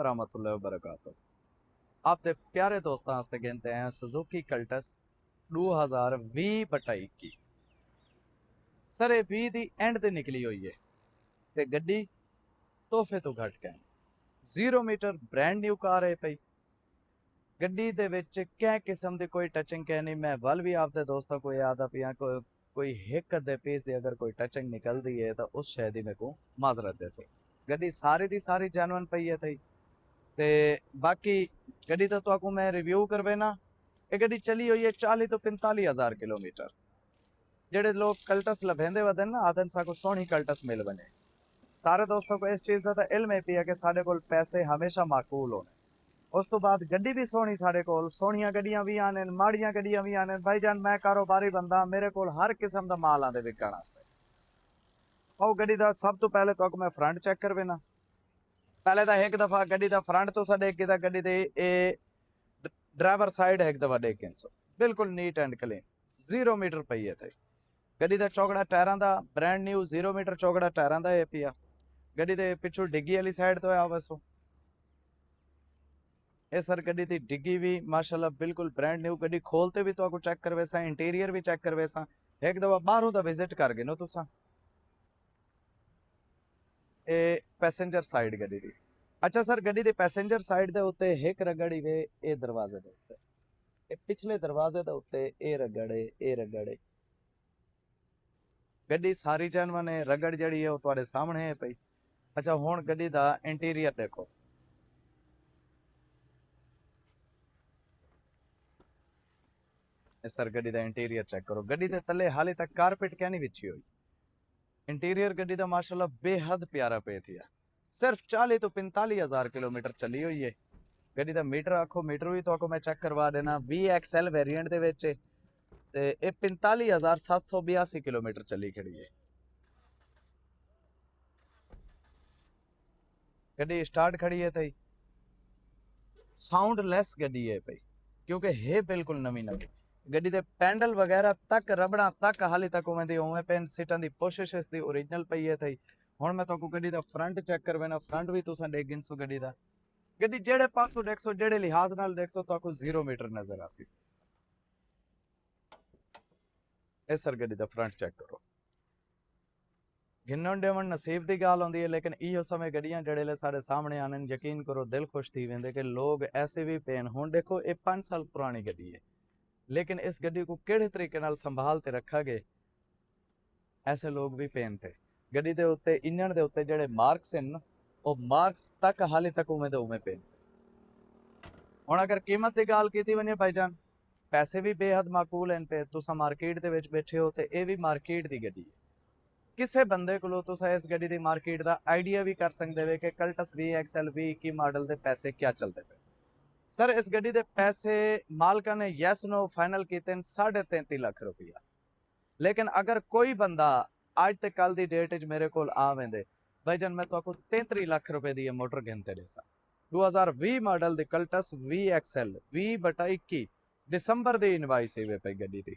रहमतुल्लाहि व बरकातहू। आपके प्यारे दोस्तों वास्ते गिनते हैं सुजुकी कल्टस 2020/21। सर ये 20 दी एंड ते निकली हुई है ते गड्डी तोहफे तो घट के 0 मीटर ब्रांड न्यू कार है पई। गड्डी दे विच कै किस्म दी कोई टचिंग कै नहीं। मैं वल भी आपके दोस्तों को याद आ पिया कोई हिक अद्धे पीस दी अगर कोई टचिंग निकलती है तो उस शय दी मेरे को माजरत दसो। गड्डी सारी दी सारी जेन्युइन पई है थई ते बाकी गड्डी तो आपको मैं रिव्यू करवे ना। ये गड्डी चली हुई है 40 तो 45 हज़ार किलोमीटर। जेडे लोग कल्टस लभेंदे वदन ना आदन साको सोहनी कल्टस मिल बने। सारे दोस्तों को इस चीज़ का तो इल्म है पिया कि साढ़े कोल पैसे हमेशा माकूल होने। उस तो बाद गड्डी भी सोहनी साढ़े कोल सोहनियां गड्डियां भी आने माड़ियां गड्डियां भी आने। भाईजान मैं कारोबारी बंदा मेरे कोल हर किस्म का माल आंदे विकण वास्ते। आओ गड्डी दा सब तो पहले तो मैं फ्रंट चेक करवे ना। पहले तो एक दफा गड्डी दा फ्रंट तो साडे एक गड्डी दे ए ड्राइवर साइड एक दफा देखें सो बिल्कुल नीट एंड क्लीन 0 मीटर पई है थे। गड्डी दा चौकड़ा टायरां दा ब्रांड न्यू 0 मीटर चौकड़ा टायरां दा है पिया। गड्डी दे पिछू डिग्गी वाली साइड तो है वैसो ये सर गड्डी दी डिग्गी भी माशाल्लाह बिल्कुल ब्रांड न्यू। गड्डी खोलते भी तो आपको चेक करवे सा इंटीरियर भी चेक करवे सा एक दफा बाहरों दा विजिट कर गए नो तुसा। ए पैसेंजर साइड गड्डी दी। अच्छा सर गड्डी दे पैसेंजर साइड दे उत्ते एक रगड़ी वे ए दरवाजे दे उत्ते ए पिछले दरवाजे दे उत्ते ए रगड़े गड्डी सारी जेन्युइन है। रगड़ जड़ी है वो तुहाडे सामने है पई। अच्छा हुण गड्डी दा इंटीरियर देखो। सर गड्डी दा इंटीरियर चेक करो। गड्डी दे तले हाले तक कारपेट क्या नहीं बिछी हुई। इंटीरियर गड्डी दा माशाल्लाह बेहद प्यारा पे थी। सिर्फ 40 तो 45 हज़ार किलोमीटर चली हुई है। गड्डी दा मीटर आखो मीटर भी तो आपको मैं चेक करवा देना। VXL वेरिएंट दे विच ते ये 45,782 किलोमीटर चली खड़ी है। गड्डी स्टार्ट खड़ी है थई साउंड लेस गड्डी है पई क्योंकि है बिल्कुल नवी गड्डी दे पैंडल वगैरह तक रबड़ा तक हाली तक उवें दी उवें पेन सीटां दी पोशिश इसदी ओरिजिनल पई है थई। हुण मैं तुहानू गड्डी दा फ्रंट चेक करवे ना। फ्रंट भी तुसां देख गिनसो गड्डी दा गड्डी जेड़े पासों देखसो जेड़े लिहाज नाल देखसो तुहानू 0 मीटर नजर आसी। ए सर गड्डी दा फ्रंट चेक करो। गिनण देवण नसीब की गाल होंदी है लेकिन इहो समय गड्डियां जेड़े सारे सामने आने यकीन करो दिल खुश थी वेंदे कि लोग ऐसे भी पेन। हुण देखो ये 5 साल पुरानी गड्डी है लेकिन इस गड्डी को किहड़े तरीके नाल संभाल ते रखा गए ऐसे लोग भी पेन थे। गड्डी दे उत्ते इंजन दे उत्ते जेड़े मार्क्स हैं ना वो मार्क्स तक हाले तक उवें दे उवें पेन। हुण अगर कीमत की गाल कीती वने भाईजान पैसे भी बेहद माकूल हैं पे। तुसां मार्केट दे विच बैठे हो ते ये भी मार्केट की गड्डी है। किसी बंदे को तुसां इस गड्डी की मार्केट का आइडिया भी कर सकते हो कि कल्टस VXL 2021 मॉडल के पैसे क्या चलते पे। सर इस गड्डी के पैसे मालका ने यस नो फाइनल किए 33.5 लाख रुपया। लेकिन अगर कोई बंदा आज तक कल की डेट मेरे को आ वेंदे भाईजान मैं तो 33 लाख रुपए की मोटर गिनते देसा। 2020 मॉडल की कल्टस VXL 20/21 दिसंबर की इनवाइस वे पई गड्डी की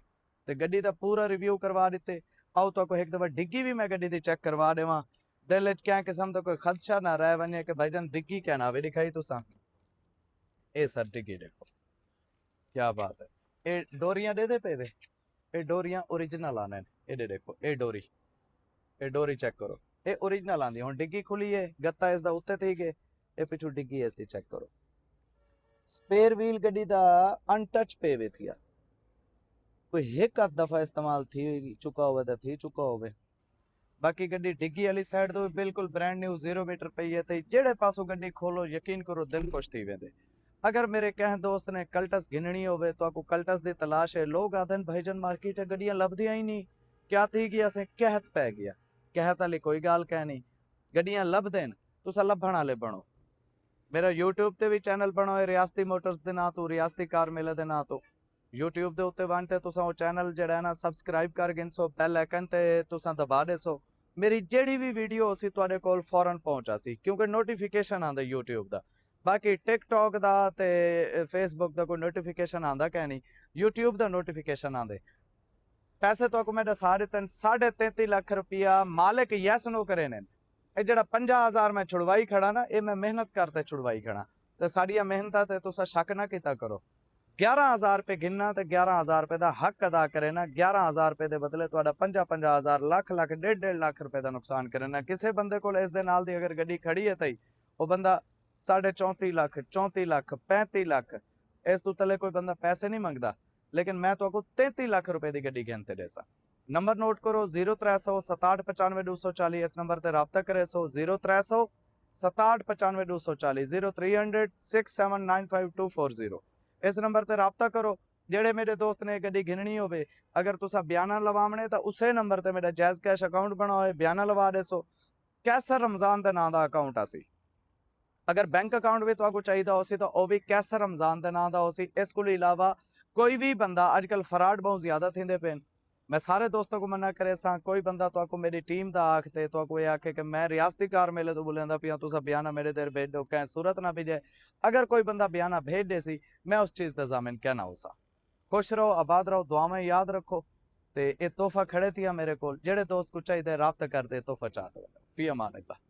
ते गड्डी का पूरा रिव्यू करवा दिते। आओ तो एक दफा डिग्गी भी मैं गड्डी की चेक करवा देवा दिल क्या किस्म का कोई खदशा ना रह वने कि भाईजान डिग्गी क्या ना वे दिखाई तुसा। ए सर डिग्गी देखो क्या बात है। ये डोरियां दे पे वे ये डोरियां ओरिजिनल आने ये देखो ये डोरी चेक करो ये ओरिजिनल आंदी। हुण डिग्गी खुली है गत्ता इसदा उत्ते थी गए ये पिछू डिग्गी इसदी चेक करो। स्पेयर व्हील गड्डी दा अनटच पे वे थिया कोई एक आध दफा इस्तेमाल थी चुका हो तो थी चुका हो। बाकी गड्डी डिग्गी वाली साइड तो बिल्कुल ब्रांड न्यू 0 मीटर पई है ते जेड़े पासों गड्डी खोलो यकीन करो दिल खुश थी वेंदे। अगर मेरे कह दोस्त ने कल्टस गिननी हो तो आपको कल्टस की तलाश है। लोग आदन भाईजान मार्केट गड्डियां लभदियां ही नहीं क्या थी गया असें कहत पै गया। कहत वाली कोई गाल कह नहीं गड्डियां लभदे तुसां लभण वाले बनो। मेरा यूट्यूब ते भी चैनल बनो है रियासती मोटर्स के ना तो रियासती कार मेले के ना तो यूट्यूब के उत्ते वन ते तुसां वो चैनल जिहड़ा है ना सबसक्राइब कर गिनसो बैल आइकन ते तुसां दबा देसो। मेरी जेड़ी भी वीडियो उसी तुहाडे कोल फौरन पहुंचा सी क्योंकि नोटिफिकेशन आंदा यूट्यूब का। बाकी टिकटॉक का ते फेसबुक का कोई नोटिफिकेशन आंदा क्या नहीं यूट्यूब का नोटिफिकेशन आंदे। पैसे तो मैं दसा दिते 33.5 लाख रुपया मालिक यस नो करे ने ਇਹ ਜਿਹੜਾ 50,000 ਮੈਂ ਛੁਡਵਾਈ ਖੜਾ ਨਾ, ਇਹ ਮੈਂ ਮਿਹਨਤ ਕਰਤੇ ਛੁਡਵਾਈ ਖੜਾ, ਤੇ ਸਾਡੀਆਂ ਮਿਹਨਤਾਂ ਤੇ ਤੁਸੀਂ ਸ਼ੱਕ ਨਾ ਕੀਤਾ ਕਰੋ। 11,000 ਰੁਪਏ ਗਿਣਨਾ ਤੇ 11,000 ਰੁਪਏ ਦਾ ਹੱਕ ਅਦਾ करे ना, 11,000 ਰੁਪਏ ਦੇ ਬਦਲੇ ਤੁਹਾਡਾ 50,000 ਲੱਖ 1.5 ਲੱਖ ਰੁਪਏ ਦਾ ਨੁਕਸਾਨ करे ना। ਕਿਸੇ ਬੰਦੇ ਕੋਲ ਇਸ ਦੇ ਨਾਲ ਦੀ ਅਗਰ ਗੱਡੀ ਖੜੀ ਹੈ ਤਾਂ ਉਹ ਬੰਦਾ 34.5 ਲੱਖ 34 ਲੱਖ 35 ਲੱਖ ਇਸ ਤੋਂ ਥੱਲੇ ਕੋਈ ਬੰਦਾ ਪੈਸੇ ਨਹੀਂ ਮੰਗਦਾ, लेकिन मैं तो आपको 33 लाख रुपए की गड्डी कहते जैसा। नंबर नोट करो 0300 67 95 240, इस नंबर पर रब्ता करे सो 0300 67 95 240 0300 6795 इस नंबर पर रब्ता करो। जेड़े मेरे दोस्त ने गड्डी गिननी होवे, अगर तुसा बयाना लवावने तो उसे नंबर पर मेरा जायज़ कैश अकाउंट बनाओ, बयाना लवा देसो। कैसर रमजान के नाम का अकाउंट आसी, अगर बैंक अकाउंट भी तो चाहिए हो सी तो वह भी कैसर रमजान के नाम का हो सी। इस को इलावा कोई भी बंदा, अजकल फ्रॉड बहुत ज़्यादा थींदे पे, मैं सारे दोस्तों को मना करे सा, कोई बंदा तो मेरी टीम का आखते तो ये आखे कि मैं रियासती कार मेले तो बोलेंदा पिया तुसा बयाना मेरे देर भेज दो, कहीं सूरत ना भेजे। अगर कोई बंदा बयाना भेज दे सी, मैं उस चीज़ का जामिन कहना हो सा। खुश रहो, आबाद रहो, दुआ में याद रखो। तो ये तोहफा खड़े थी मेरे को, जेड़े दोस्त को चाहिए रब्ता करते तोहफा चाहते। फी अमान अल्लाह।